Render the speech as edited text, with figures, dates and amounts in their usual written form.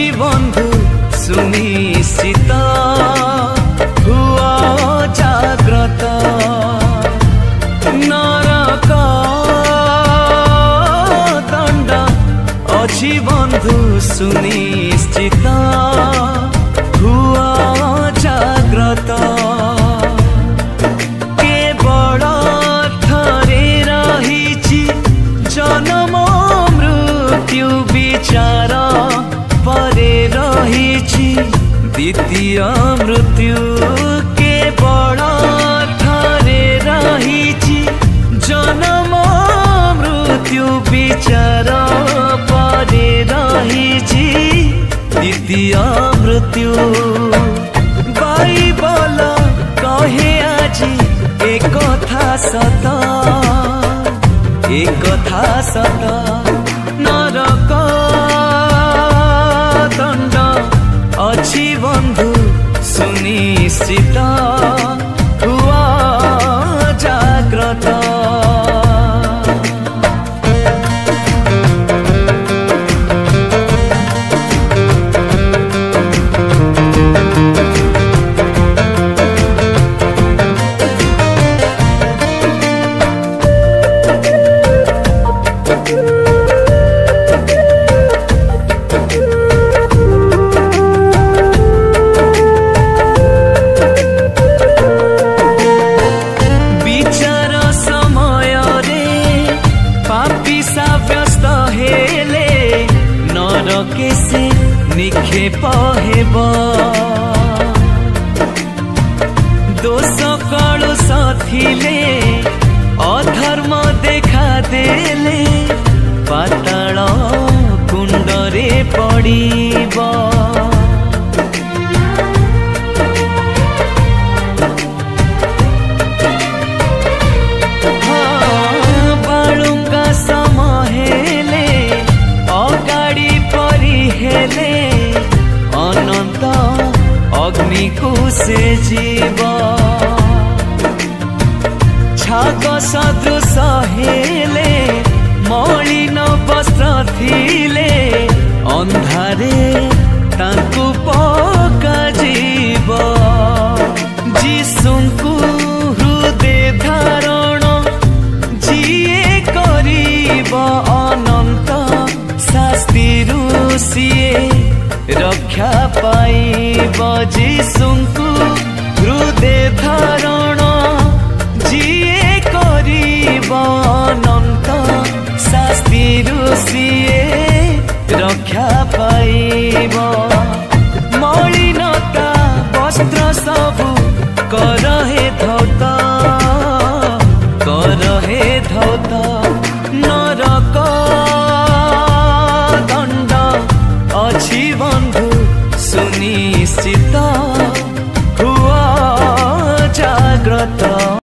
अछि बंधु सुनिश्चित हुआ जाग्रत नरक दंड अछि बंधु सुनिश्चित हुआ जाग्रत केवल थरे रहिछि जन्म मृत्यु विचार परे रहिछि द्वितीय मृत्यु केवल थरे रहिछि जन्म मृत्यु विचार परे रहिछि द्वितीय मृत्यु बाइबल कहे आजी एक कथा सत एक कथा सत नरक दंड अछि बंधु सुनिश्चित हुआ जाग्रत से निक्षेप हेब दोष कलुष थिले अधर्म देखा देले पाताल कुंडरे पड़िब बालुंगा समहेले अगाड़ी हेले अनंत अग्नि को से जीव छाग सदृश हेले मलिन वस्त्र थिले अंधारे तांकु पका जीव जीसुंकु हृदय धारण जीए करिब अनंत शास्तिरु सिए रक्षा पाइब जीसुंकु हृदय धारण जीए करिब अनंत शास्तिरु सिए रक्षा पाइब मलिनता वस्त्र सबु करहे धौत